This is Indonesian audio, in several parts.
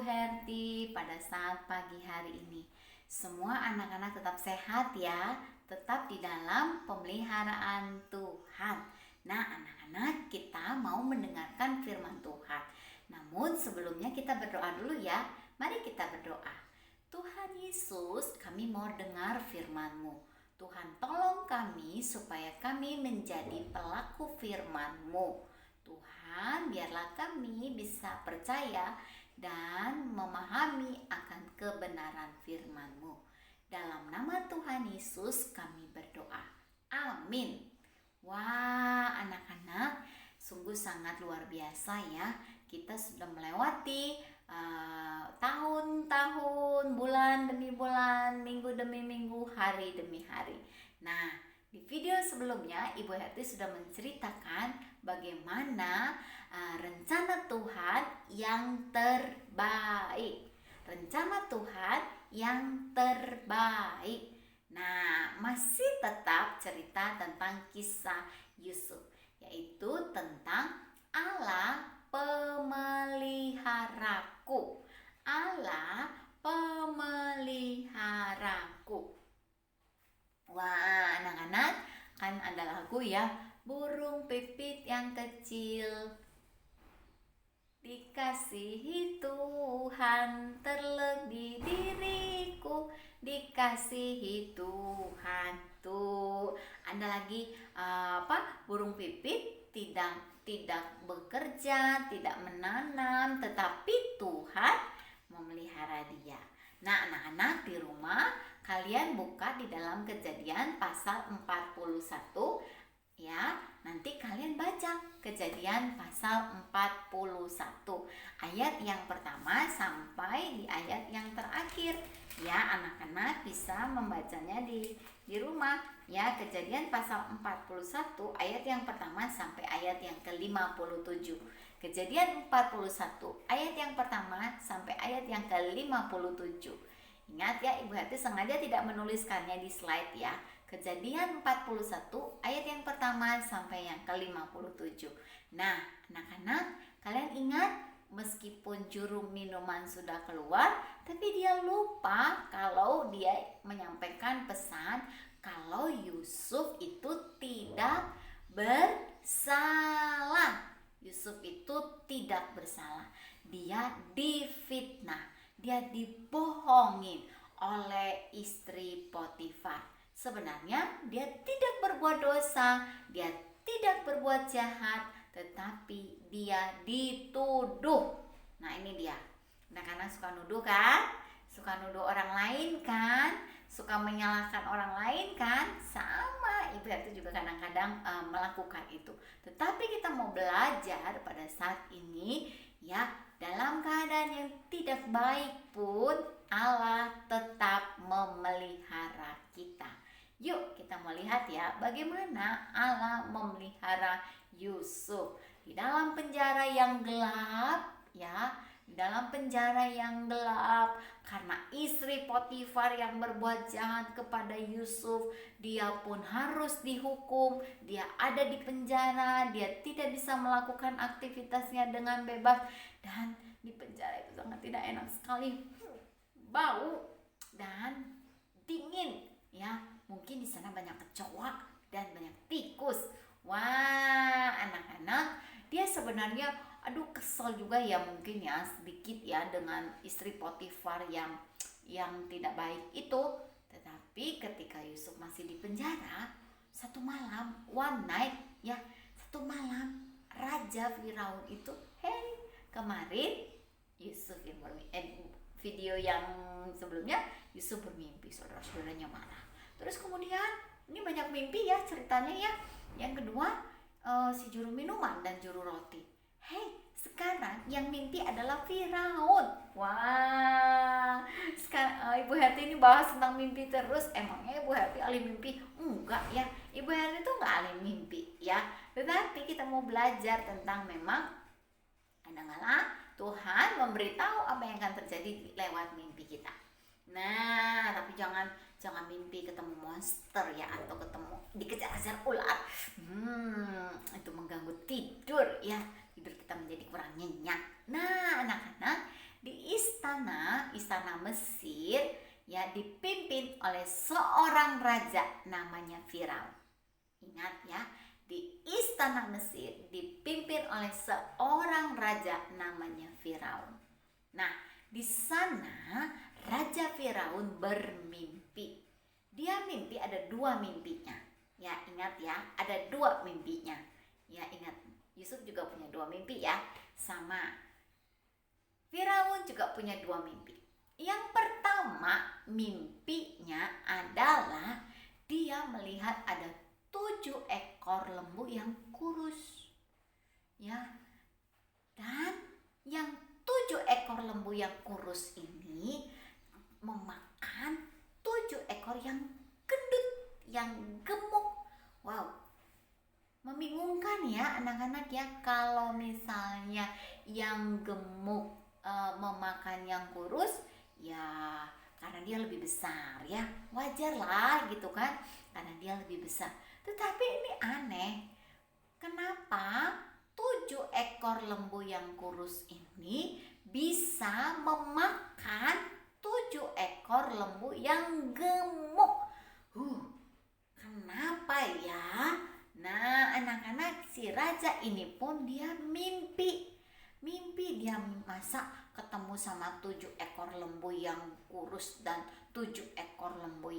Herti pada saat pagi hari ini. Semua anak-anak tetap sehat ya, tetap di dalam pemeliharaan Tuhan. Nah, anak-anak, kita mau mendengarkan firman Tuhan. Namun sebelumnya kita berdoa dulu ya. Mari kita berdoa. Tuhan Yesus, kami mau dengar firman-Mu. Tuhan, tolong kami supaya kami menjadi pelaku firman-Mu. Tuhan, biarlah kami bisa percaya dan memahami akan kebenaran firman-Mu. Dalam nama Tuhan Yesus kami berdoa. Amin. Wah, anak-anak, sungguh sangat luar biasa ya. Kita sudah melewati tahun-tahun, bulan demi bulan, minggu demi minggu, hari demi hari. Nah, di video sebelumnya Ibu Herti sudah menceritakan bagaimana rencana Tuhan yang terbaik. Rencana Tuhan yang terbaik. Nah, masih tetap cerita tentang kisah Yusuf, yaitu tentang Allah pemeliharaku. Allah pemeliharaku. Wah, anak-anak, kan ada lagu ya, burung pipit yang kecil dikasihi Tuhan, terlebih diriku dikasihi Tuhan. Tuh, ada lagi burung pipit tidak bekerja, tidak menanam, tetapi Tuhan memelihara dia. Nah, anak-anak di rumah, kalian buka di dalam Kejadian pasal 41 ya. Nanti kalian baca Kejadian pasal 41 ayat yang pertama sampai di ayat yang terakhir. Ya, anak-anak bisa membacanya di rumah ya. Kejadian pasal 41 ayat yang pertama sampai ayat yang ke-57. Kejadian 41 ayat yang pertama sampai ayat yang ke-57. Ingat ya, Ibu Herti sengaja tidak menuliskannya di slide ya. Kejadian 41 ayat yang pertama sampai yang ke-57. Nah, anak-anak, kalian ingat meskipun juru minuman sudah keluar, tapi dia lupa kalau dia menyampaikan pesan kalau Yusuf itu tidak bersalah. Yusuf itu tidak bersalah. Dia difitnah. Dia dibohongin oleh istri Potifar. Sebenarnya dia tidak berbuat dosa, dia tidak berbuat jahat, tetapi dia dituduh. Nah, ini dia. Anak-anak suka nuduh kan? Suka nuduh orang lain kan? Suka menyalahkan orang lain kan? Sama, Ibu Herti juga kadang-kadang melakukan itu. Tetapi kita mau belajar pada saat ini ya, dalam keadaan yang tidak baik pun Allah tetap memelihara kita. Yuk kita mau lihat ya bagaimana Allah memelihara Yusuf di dalam penjara yang gelap ya. Di dalam penjara yang gelap karena istri Potifar yang berbuat jahat kepada Yusuf, dia pun harus dihukum. Dia ada di penjara, dia tidak bisa melakukan aktivitasnya dengan bebas, dan di penjara itu sangat tidak enak sekali, bau dan dingin ya. Mungkin di sana banyak kecoa dan banyak tikus. Wah, anak-anak, dia sebenarnya kesel juga ya, mungkin ya sedikit ya dengan istri Potifar yang tidak baik itu. Tetapi ketika Yusuf masih di penjara, satu malam, one night ya, satu malam Raja Firaun itu, kemarin Yusuf yang video yang sebelumnya Yusuf bermimpi, saudara-saudaranya marah. Terus kemudian ini banyak mimpi ya ceritanya ya. Yang kedua si juru minuman dan juru roti. Sekarang yang mimpi adalah Firaun. Wah, sekarang Ibu Herti ini bahas tentang mimpi terus. Emangnya Ibu Herti ahli mimpi? Enggak ya, Ibu Herti itu enggak ahli mimpi ya. Tetapi kita mau belajar tentang memang kadang-kadang Tuhan memberitahu apa yang akan terjadi lewat mimpi kita. Nah, tapi jangan mimpi ketemu monster ya, atau ketemu dikejar-kejar ular. Itu mengganggu tidur ya. Tidur kita menjadi kurang nyenyak. Nah, anak-anak, di istana Mesir ya dipimpin oleh seorang raja namanya Firaun. Ingat ya, di istana Mesir dipimpin oleh seorang raja namanya Firaun. Nah, di sana Raja Firaun bermimpi. Dia mimpi, ada dua mimpinya. Ya, ingat ya, ada dua mimpinya. Ya, ingat, Yusuf juga punya dua mimpi ya. Sama Firaun juga punya dua mimpi. Yang pertama, mimpinya adalah dia melihat ada 7 ekor lembu yang kurus. Ya. Dan yang 7 ekor lembu yang kurus ini memakan 7 ekor yang gendut, yang gemuk. Wow, membingungkan ya anak-anak ya, kalau misalnya yang gemuk memakan yang kurus, ya karena dia lebih besar ya, wajar lah gitu kan, karena dia lebih besar. Tetapi ini aneh, kenapa 7 ekor lembu yang kurus ini bisa memakan 7 ekor lembu yang gemuk? Kenapa ya? Nah, anak-anak, si raja ini pun dia mimpi dia masa ketemu sama 7 ekor lembu yang kurus dan 7 ekor lembu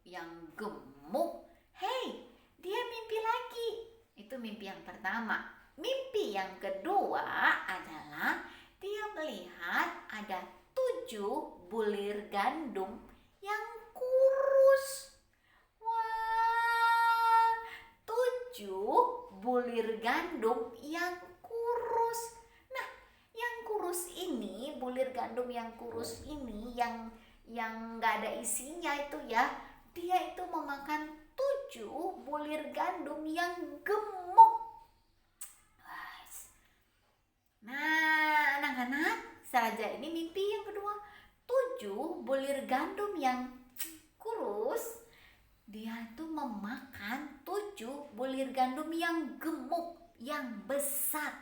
yang gemuk. Hei, dia mimpi lagi. Itu mimpi yang pertama. Mimpi yang kedua adalah dia melihat ada 7 bulir gandum yang kurus. Wah, 7 bulir gandum yang kurus. Nah, yang kurus ini, bulir gandum yang kurus ini, yang nggak ada isinya itu ya, dia itu memakan 7 bulir gandum yang gemuk. Nah, anak-anak, raja ini mimpi yang kedua, 7 bulir gandum yang kurus, dia itu memakan 7 bulir gandum yang gemuk, yang besar.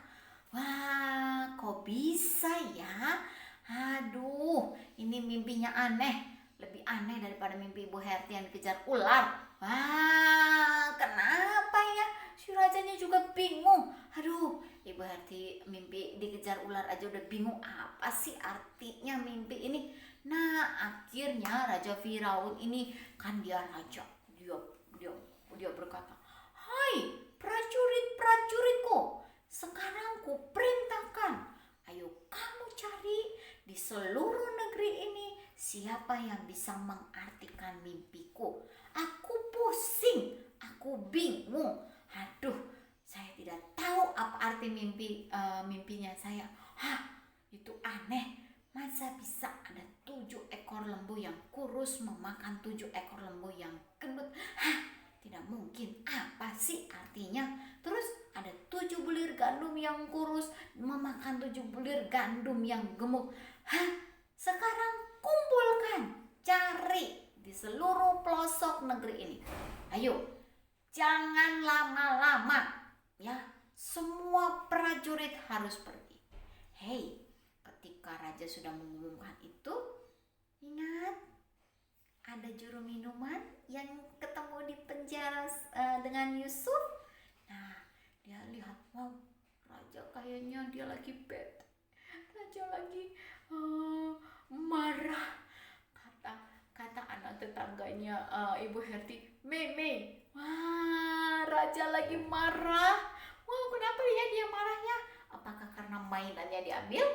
Wah, kok bisa ya? Aduh, ini mimpinya aneh. Lebih aneh daripada mimpi Ibu Herti yang dikejar ular. Wah, kenapa ya? Si rajanya juga bingung. Aduh, Ibu Herti mimpi dikejar ular aja udah bingung, apa sih artinya mimpi ini. Nah, akhirnya Raja Firaun ini, kan dia raja, dia berkata, "Hai prajurit-prajuritku, sekarang ku perintahkan, ayo kamu cari di seluruh negeri ini siapa yang bisa mengartikan mimpiku. Aku pusing, aku bingung. Aduh, saya tidak tahu apa arti mimpinya saya. Itu aneh. Masa bisa ada 7 ekor lembu yang kurus memakan 7 ekor lembu yang gendut? Tidak mungkin. Apa sih artinya? Terus ada 7 bulir gandum yang kurus memakan 7 bulir gandum yang gemuk. Sekarang kumpulkan, cari di seluruh pelosok negeri ini. Ayo, jangan lama-lama ya. Semua prajurit harus pergi. Hei, ketika raja sudah mengumumkan itu, ingat ada juru minuman yang ketemu di penjara dengan Yusuf. Nah, dia lihat, wow, raja kayaknya dia lagi bete. Raja lagi marah. Kata anak tetangganya Ibu Herti, Mei, wah, raja lagi marah. Wah, kenapa ya dia marahnya? Apakah karena mainannya diambil?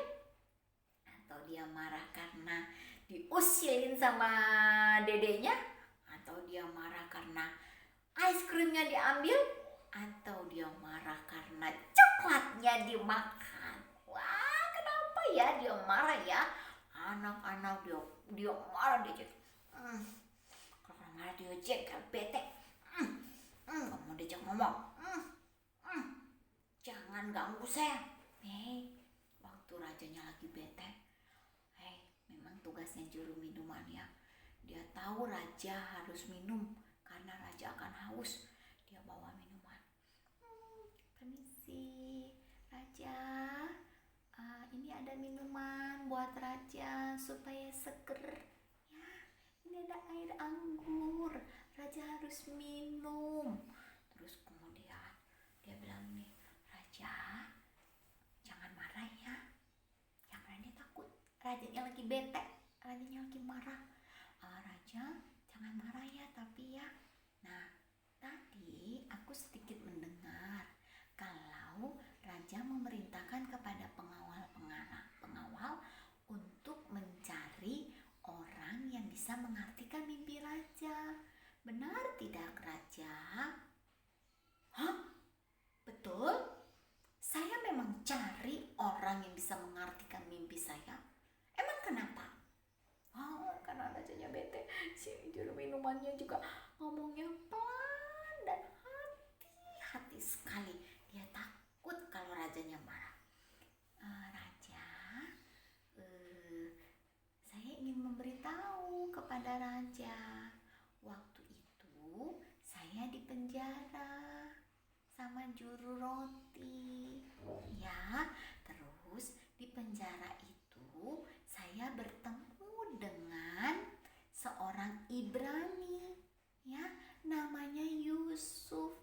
Atau dia marah karena diusilin sama dedenya? Atau dia marah karena es krimnya diambil? Atau dia marah karena coklatnya dimakan? Wah, kenapa ya dia marah ya? Anak-anak dia marah, dia karena marah dia jengkel, bete. Gak mau diajak ngomong. Jangan ganggu saya. Waktu rajanya lagi bete, memang tugasnya juru minuman ya. Dia tahu raja harus minum karena raja akan haus. Dia bawa minuman. Permisi, raja. Ini ada minuman buat raja supaya seger. Ya, ini ada air anggur, raja harus minum. Terus kemudian dia bilang nih, raja jangan marah ya, yang lainnya takut. Rajanya lagi bete, rajanya lagi marah. Raja jangan marah ya, tapi ya. Nah, tadi aku sedikit mendengar kalau raja memerintahkan kepada pengawal untuk mencari orang yang bisa mengartikan mimpi raja. Benar tidak, raja? Hah? Betul? Saya memang cari orang yang bisa mengartikan mimpi saya. Emang kenapa? Karena rajanya bete. Si juru minumannya juga ngomongnya pelan dan hati-hati sekali. Dia takut kalau rajanya marah. Raja, saya ingin memberitahu kepada raja. Waktu itu saya dipenjara sama juru roti. Ya, terus di penjara itu saya bertemu dengan seorang Ibrani, ya, namanya Yusuf.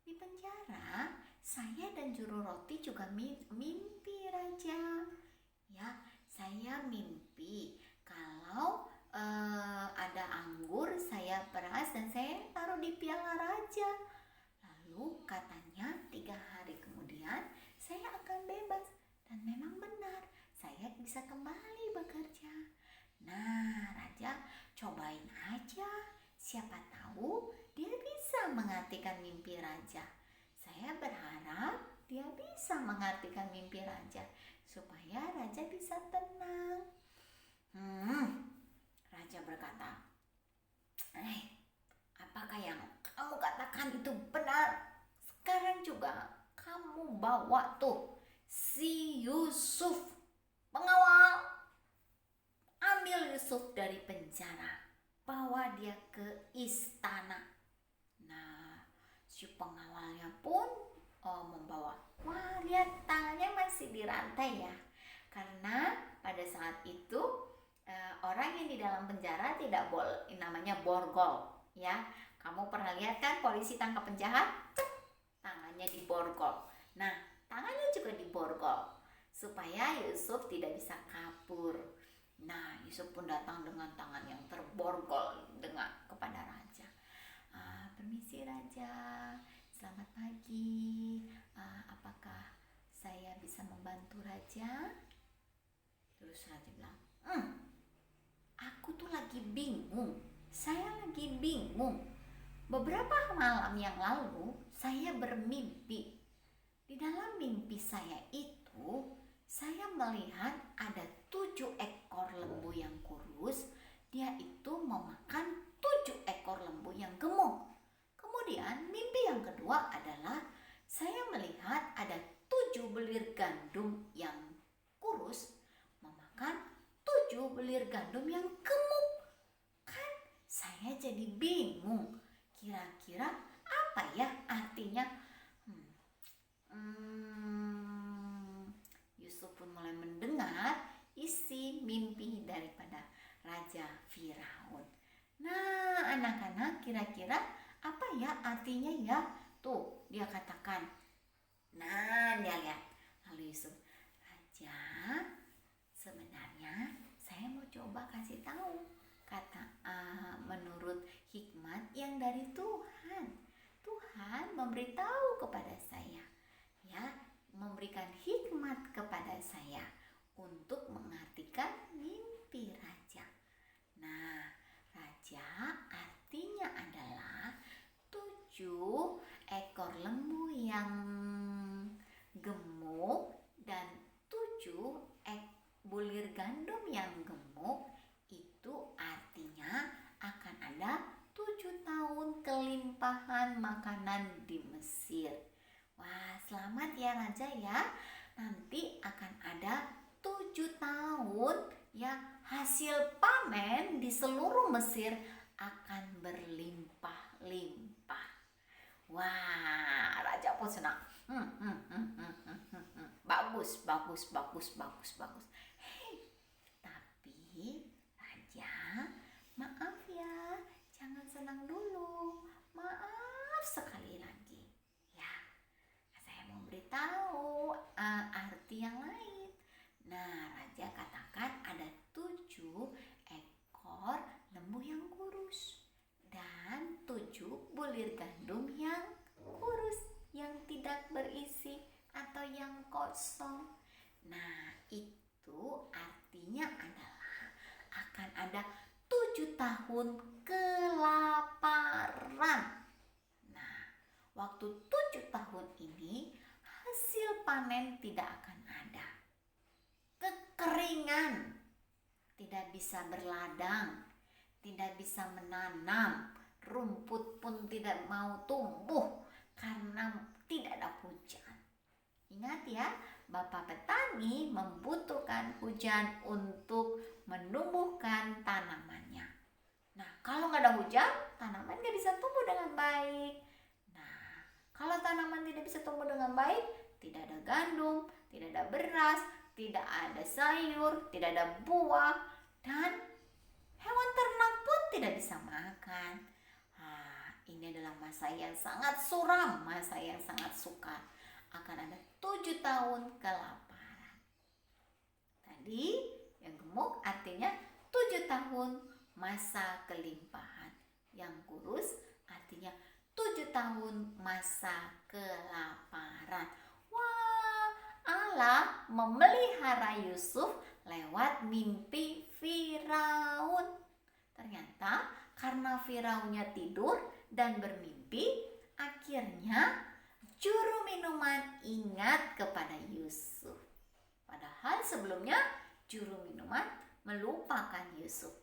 Di penjara saya dan juru roti juga mimpi, raja. Ya, saya mimpi kalau ada anggur saya peras dan saya taruh di piala raja. Lalu katanya 3 hari kemudian saya akan bebas. Dan memang benar, saya bisa kembali bekerja. Nah, raja cobain aja. Siapa tahu dia bisa mengartikan mimpi raja. Saya berharap dia bisa mengartikan mimpi raja supaya raja bisa tenang. Raja berkata, apakah yang kamu katakan itu benar? Sekarang juga kamu bawa tuh si Yusuf, pengawal, ambil Yusuf dari penjara, bawa dia ke istana. Nah, si pengawalnya pun membawa. Wah, lihat tangannya masih dirantai ya, karena pada saat itu orang yang di dalam penjara tidak boleh, namanya borgol, ya. Kamu pernah lihat kan polisi tangkap penjahat, tangannya diborgol. Nah, tangannya juga diborgol supaya Yusuf tidak bisa kabur. Nah, Yusuf pun datang dengan tangan yang terborgol kepada raja. Permisi raja, selamat pagi. Apakah saya bisa membantu raja? Terus raja bilang, aku tuh lagi bingung. Saya lagi bingung. Beberapa malam yang lalu saya bermimpi. Di dalam mimpi saya itu, saya melihat ada 7 ekor lembu yang kurus. Dia itu memakan 7 ekor lembu yang gemuk. Kemudian mimpi yang kedua adalah saya melihat ada 7 bulir gandum yang kurus memakan 7 bulir gandum yang gemuk. Kan saya jadi bingung. Kira-kira apa ya artinya? Yusuf pun mulai mendengar isi mimpi daripada Raja Firaun. Nah, anak-anak, kira-kira apa ya artinya ya? Tuh, dia katakan. Nah, dia lihat. Lalu Yusuf, Raja, sebenarnya saya mau coba kasih tahu. Kata menurut hikmat yang dari Tuhan. Tuhan memberitahu kepada saya, ya, memberikan hikmat kepada saya untuk mengartikan mimpi raja. Nah, raja artinya adalah 7 ekor lembu yang gemuk dan 7 bulir gandum yang gemuk. Itu artinya akan ada 7 tahun kelimpahan makanan di Mesir. Wah, selamat ya raja ya. Nanti akan ada 7 tahun ya, hasil panen di seluruh Mesir akan berlimpah-limpah. Wah, raja pun senang. Bagus. Hei, tapi tenang dulu. Maaf sekali lagi. Ya, saya mau beritahu arti yang lain. Nah, raja katakan ada 7 ekor lembu yang kurus dan 7 bulir gandum yang kurus, yang tidak berisi atau yang kosong. Nah, itu artinya adalah akan ada 7 tahun kelaparan. Nah, waktu 7 tahun ini hasil panen tidak akan ada. Kekeringan, tidak bisa berladang, tidak bisa menanam, rumput pun tidak mau tumbuh karena tidak ada hujan. Ingat ya, Bapak petani membutuhkan hujan untuk menumbuhkan tanamannya. Nah, kalau nggak ada hujan, tanaman nggak bisa tumbuh dengan baik. Nah, kalau tanaman tidak bisa tumbuh dengan baik, tidak ada gandum, tidak ada beras, tidak ada sayur, tidak ada buah, dan hewan ternak pun tidak bisa makan. Ini adalah masa yang sangat suram, masa yang sangat sukar. Akan ada 7 tahun kelaparan. Tadi yang gemuk artinya 7 tahun masa kelimpahan. Yang kurus artinya 7 tahun masa kelaparan. Wah, Allah memelihara Yusuf lewat mimpi Firaun. Ternyata karena Firaunnya tidur dan bermimpi, akhirnya juru minuman ingat kepada Yusuf. Padahal sebelumnya juru minuman melupakan Yusuf.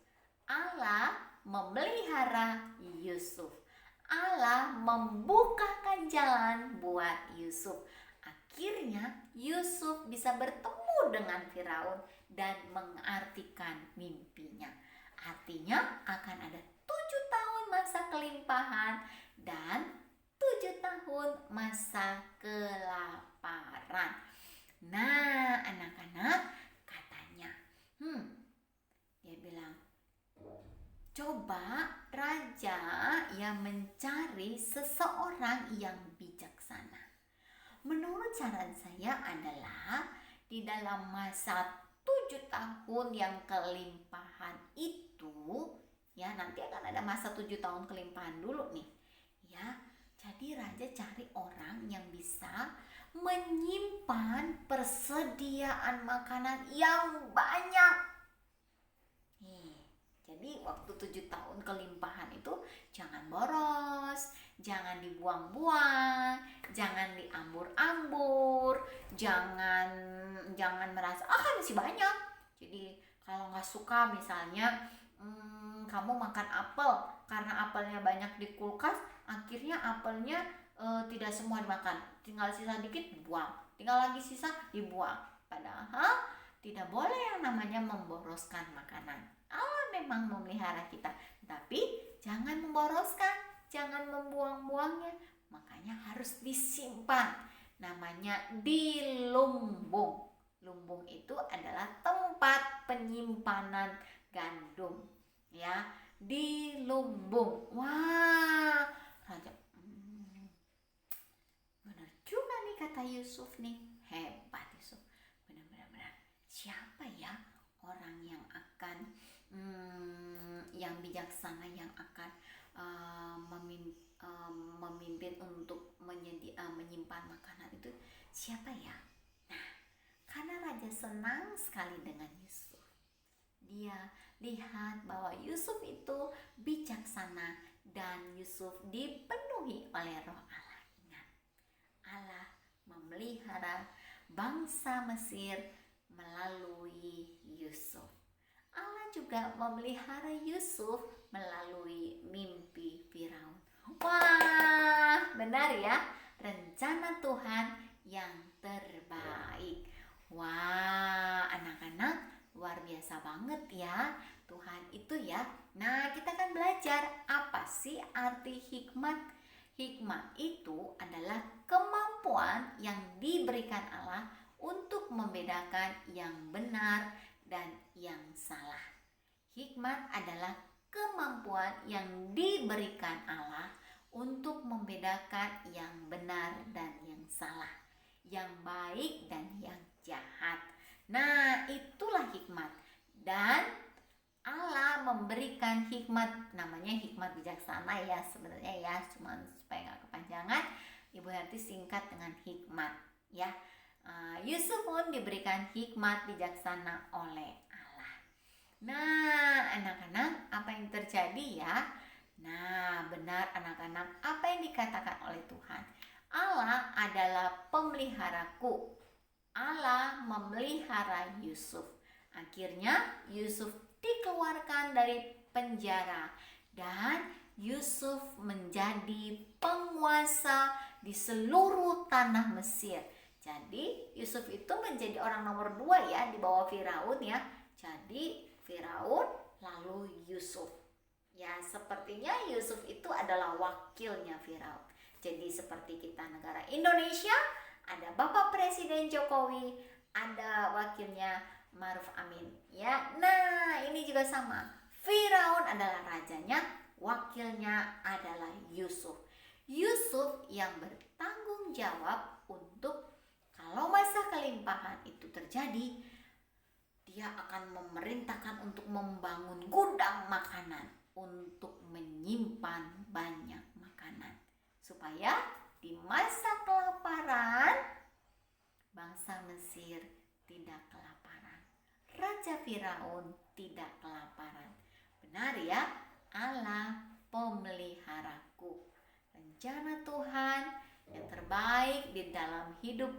Allah memelihara Yusuf. Allah membukakan jalan buat Yusuf. Akhirnya Yusuf bisa bertemu dengan Firaun dan mengartikan mimpinya. Artinya akan ada 7 tahun masa kelimpahan dan 7 tahun masa kelaparan. Nah, anak-anak katanya, dia bilang, coba raja yang mencari seseorang yang bijaksana. Menurut saran saya adalah di dalam masa 7 tahun yang kelimpahan itu, ya nanti akan ada masa 7 tahun kelimpahan dulu nih. Ya, jadi raja cari orang yang bisa menyimpan persediaan makanan yang banyak. Jadi waktu 7 tahun kelimpahan itu jangan boros, jangan dibuang-buang, jangan diambur-ambur, jangan merasa kan masih banyak. Jadi kalau nggak suka misalnya kamu makan apel, karena apelnya banyak di kulkas, akhirnya apelnya tidak semua dimakan, tinggal sisa dikit dibuang, tinggal lagi sisa dibuang. Padahal tidak boleh yang namanya memboroskan makanan. Allah memang memelihara kita, tapi jangan memboroskan, jangan membuang-buangnya. Makanya harus disimpan. Namanya dilumbung. Lumbung itu adalah tempat penyimpanan gandum. Ya, dilumbung. Wah, raja, benar juga nih kata Yusuf nih. Hebat Yusuf. Benar-benar. Siapa ya orang yang akan yang bijaksana yang akan memimpin untuk menyimpan makanan itu, siapa ya? Nah, karena raja senang sekali dengan Yusuf, dia lihat bahwa Yusuf itu bijaksana dan Yusuf dipenuhi oleh Roh Allah. Ingat, Allah memelihara bangsa Mesir melalui Yusuf. Allah juga memelihara Yusuf melalui mimpi Firaun. Wah, benar ya, rencana Tuhan yang terbaik. Wah, anak-anak, luar biasa banget ya Tuhan itu ya. Nah, kita akan belajar apa sih arti hikmat. Hikmat itu adalah kemampuan yang diberikan Allah untuk membedakan yang benar dan yang salah. Hikmat adalah kemampuan yang diberikan Allah untuk membedakan yang benar dan yang salah, yang baik dan yang jahat. Nah, itulah hikmat. Dan Allah memberikan hikmat, namanya hikmat bijaksana ya sebenarnya ya, cuma supaya nggak kepanjangan, Ibu Herti singkat dengan hikmat ya. Yusuf pun diberikan hikmat bijaksana oleh Allah. Nah, anak-anak, apa yang terjadi ya? Nah, benar anak-anak, apa yang dikatakan oleh Tuhan? Allah adalah pemeliharaku. Allah memelihara Yusuf. Akhirnya Yusuf dikeluarkan dari penjara dan Yusuf menjadi penguasa di seluruh tanah Mesir. Jadi Yusuf itu menjadi orang nomor 2 ya di bawah Firaun ya. Jadi Firaun lalu Yusuf. Ya, sepertinya Yusuf itu adalah wakilnya Firaun. Jadi seperti kita negara Indonesia, ada Bapak Presiden Jokowi, ada wakilnya Maruf Amin ya. Nah, ini juga sama. Firaun adalah rajanya, wakilnya adalah Yusuf. Yusuf yang bertanggung jawab untuk kalau masa kelimpahan itu terjadi, dia akan memerintahkan untuk membangun gudang makanan untuk menyimpan banyak makanan supaya di masa kelaparan bangsa Mesir tidak kelaparan, Raja Firaun tidak kelaparan. Benar ya, Allah pemeliharaku. Rencana Tuhan yang terbaik di dalam hidup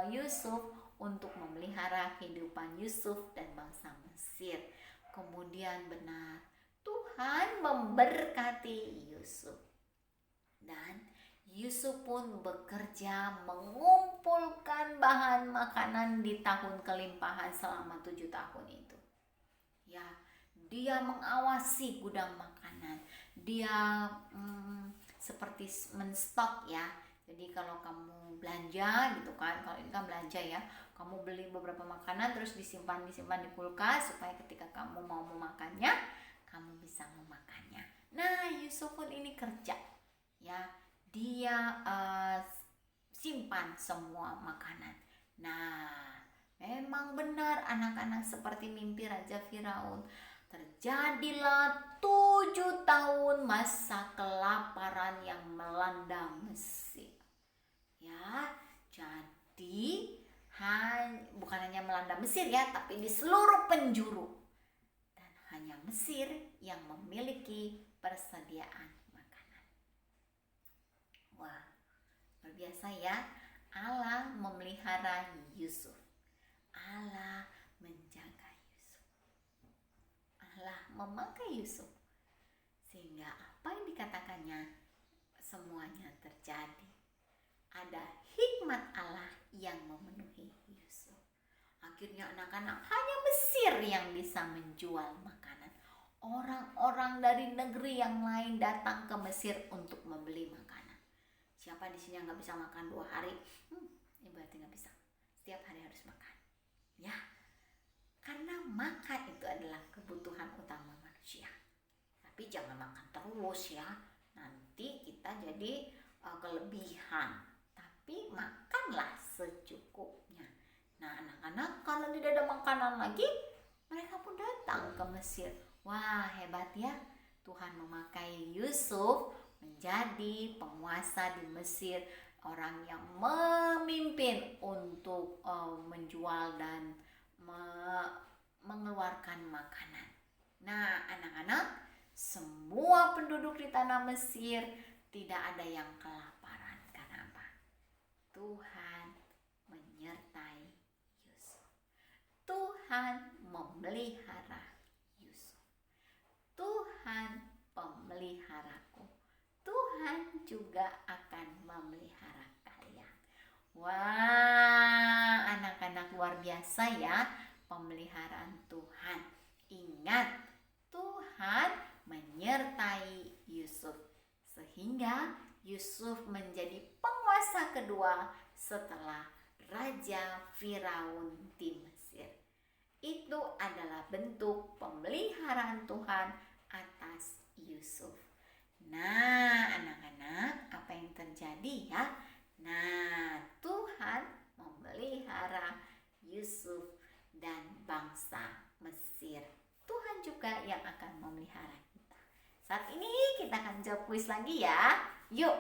Yusuf untuk memelihara kehidupan Yusuf dan bangsa Mesir. Kemudian benar, Tuhan memberkati Yusuf. Dan Yusuf pun bekerja mengumpulkan bahan makanan di tahun kelimpahan selama 7 tahun itu. Ya, dia mengawasi gudang makanan. Dia seperti menstok ya. Jadi kalau kamu belanja gitu kan, kalau ini kan belanja ya, kamu beli beberapa makanan terus disimpan di kulkas supaya ketika kamu mau memakannya, kamu bisa memakannya. Nah, Yusuf pun ini kerja ya, dia simpan semua makanan. Nah, memang benar anak-anak seperti mimpi Raja Firaun. Terjadilah 7 tahun masa kelaparan yang melanda Mesir. Ya, jadi bukan hanya melanda Mesir ya, tapi di seluruh penjuru. Dan hanya Mesir yang memiliki persediaan makanan. Wah, luar biasa ya. Allah memelihara Yusuf. Allah menjaga Yusuf. Allah memakai Yusuf. Sehingga apa yang dikatakannya semuanya terjadi. Ada hikmat Allah yang memenuhi Yusuf. Akhirnya anak-anak hanya Mesir yang bisa menjual makanan. Orang-orang dari negeri yang lain datang ke Mesir untuk membeli makanan. Siapa di sini yang nggak bisa makan 2 hari? Ya berarti nggak bisa. Setiap hari harus makan. Ya, karena makan itu adalah kebutuhan utama manusia. Tapi jangan makan terus ya. Nanti kita jadi kelebihan. Tapi makanlah secukupnya. Nah, anak-anak kalau tidak ada makanan lagi, mereka pun datang ke Mesir. Wah, hebat ya. Tuhan memakai Yusuf menjadi penguasa di Mesir, orang yang memimpin untuk menjual dan mengeluarkan makanan. Nah, anak-anak, semua penduduk di tanah Mesir tidak ada yang kelaparan. Karena apa? Tuhan menyertai Yusuf. Tuhan memelihara Yusuf. Tuhan pemeliharaku. Tuhan juga akan memelihara kalian. Wah, anak-anak, luar biasa ya pemeliharaan Tuhan. Ingat, Tuhan menyertai Yusuf sehingga Yusuf menjadi penguasa kedua setelah Raja Firaun di Mesir. Itu adalah bentuk pemeliharaan Tuhan atas Yusuf. Nah, anak-anak, apa yang terjadi ya? Nah, Tuhan memelihara Yusuf dan bangsa Mesir. Tuhan juga yang akan memelihara kita. Saat ini kita akan jawab kuis lagi ya. Yuk,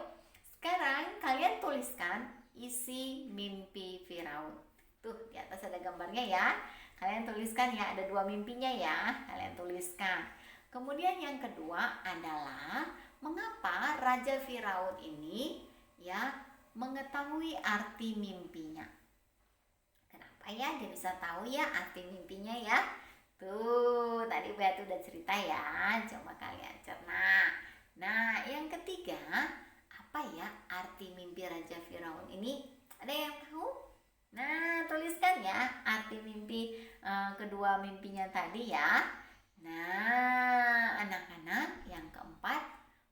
sekarang kalian tuliskan isi mimpi Firaun. Tuh, di atas ada gambarnya ya. Kalian tuliskan ya, ada 2 mimpinya ya. Kalian tuliskan. Kemudian yang kedua adalah mengapa Raja Firaun ini ya mengetahui arti mimpinya. Kenapa ya dia bisa tahu ya arti mimpinya ya? Tuh, tadi Bu Yati udah cerita ya. Coba kalian cerna. Nah, yang ketiga, apa ya arti mimpi Raja Firaun ini? Ada yang tahu? Nah, tuliskan ya arti mimpi kedua mimpinya tadi ya. Nah, anak-anak, yang keempat,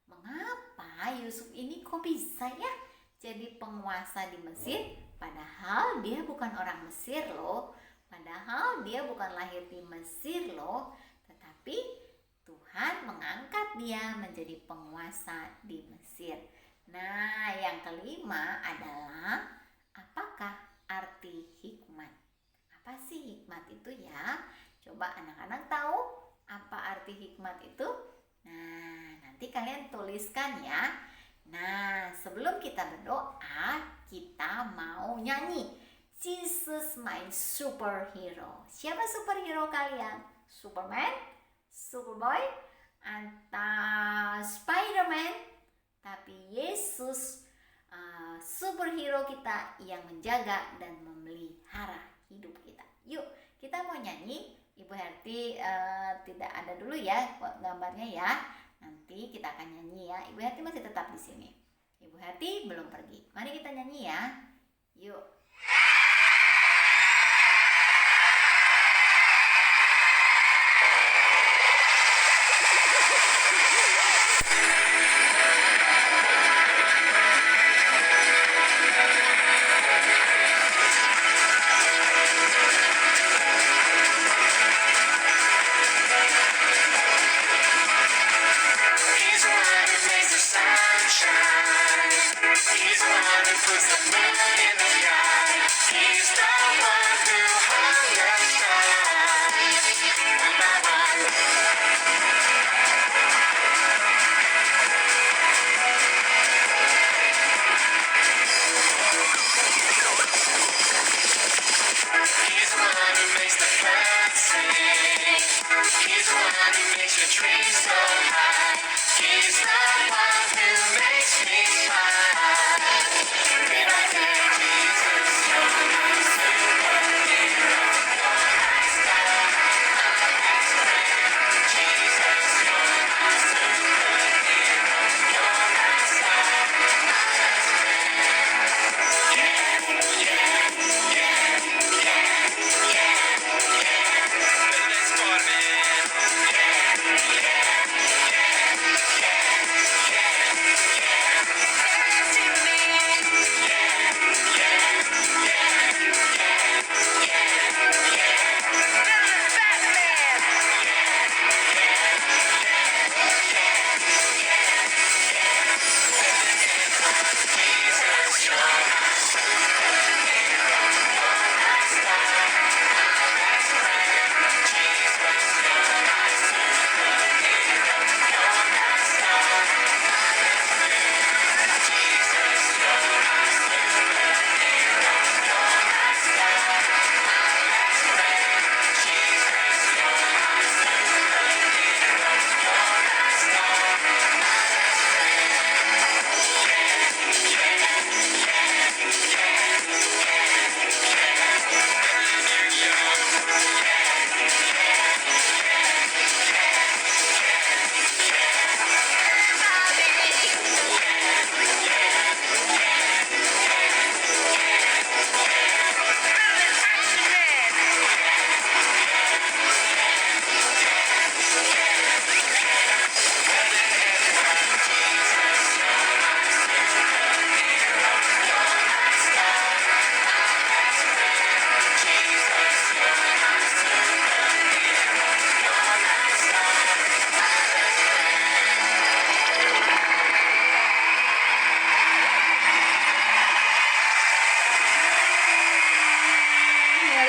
mengapa Yusuf ini kok bisa ya jadi penguasa di Mesir? Padahal dia bukan orang Mesir loh. Padahal dia bukan lahir di Mesir loh. Tetapi Tuhan mengangkat dia menjadi penguasa di Mesir. Nah, yang kelima adalah apakah arti hikmat? Apa sih hikmat itu ya? Coba anak-anak tahu apa arti hikmat itu? Nah, nanti kalian tuliskan ya. Nah, sebelum kita berdoa, kita mau nyanyi Jesus my superhero. Siapa superhero kalian? Superman? Superboy? Atau Spiderman? Tapi Yesus superhero kita yang menjaga dan memelihara hidup kita. Yuk, kita mau nyanyi. Ibu Herti tidak ada dulu ya gambarnya ya. Nanti kita akan nyanyi ya. Ibu Herti masih tetap di sini. Ibu Herti belum pergi. Mari kita nyanyi ya. Yuk.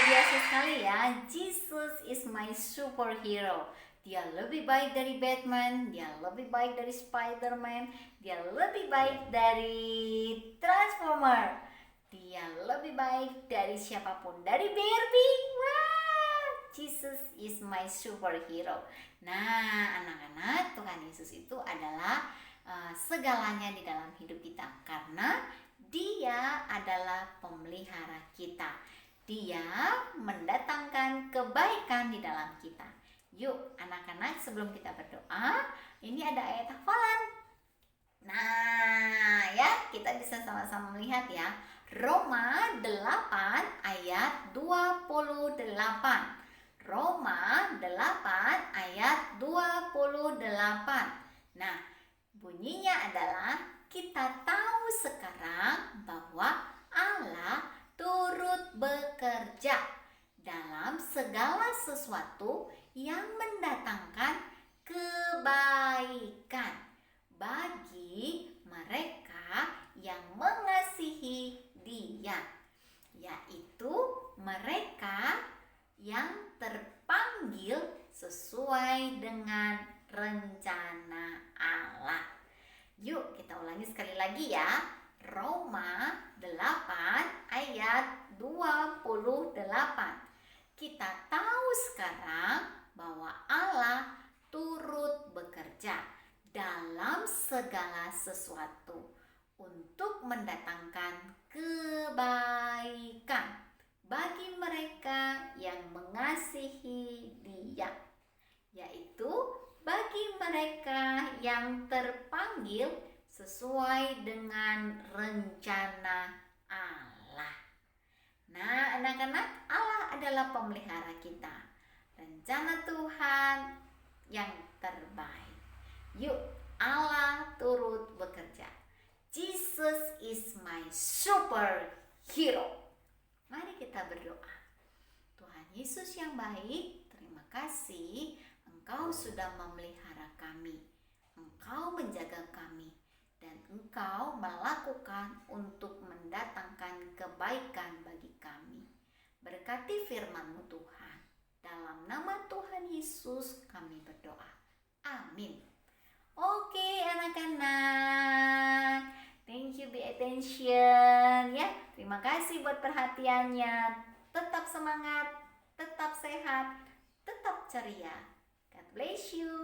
biasa sekali ya. Jesus is my superhero. Dia lebih baik dari Batman, dia lebih baik dari Spider-Man, dia lebih baik dari Transformer, dia lebih baik dari siapapun, dari Barbie. Wah, Jesus is my superhero. Nah, anak-anak, Tuhan Yesus itu adalah segalanya di dalam hidup kita karena Dia adalah pemelihara kita. Dia mendatangkan kebaikan di dalam kita. Yuk anak-anak, sebelum kita berdoa, ini ada ayat hafalan. Nah ya, kita bisa sama-sama melihat ya. Roma 8 ayat 28. Roma 8 ayat 28. Nah, bunyinya adalah kita tahu sekarang bahwa Allah turut bekerja dalam segala sesuatu yang mendatangkan kebaikan bagi mereka yang mengasihi Dia, yaitu mereka yang terpanggil sesuai dengan rencana Allah. Yuk kita ulangi sekali lagi ya. Roma 8 ayat 28. Kita tahu sekarang bahwa Allah turut bekerja dalam segala sesuatu untuk mendatangkan kebaikan bagi mereka yang mengasihi Dia, yaitu bagi mereka yang terpanggil sesuai dengan rencana Allah. Nah, anak-anak, Allah adalah pemelihara kita. Rencana Tuhan yang terbaik. Yuk, Allah turut bekerja. Jesus is my superhero. Mari kita berdoa. Tuhan Yesus yang baik, terima kasih Engkau sudah memelihara kami. Engkau menjaga kami. Dan Engkau melakukan untuk mendatangkan kebaikan bagi kami. Berkati firman-Mu Tuhan. Dalam nama Tuhan Yesus kami berdoa. Amin. Oke anak-anak. Thank you, be attention ya. Terima kasih buat perhatiannya. Tetap semangat, tetap sehat, tetap ceria. God bless you.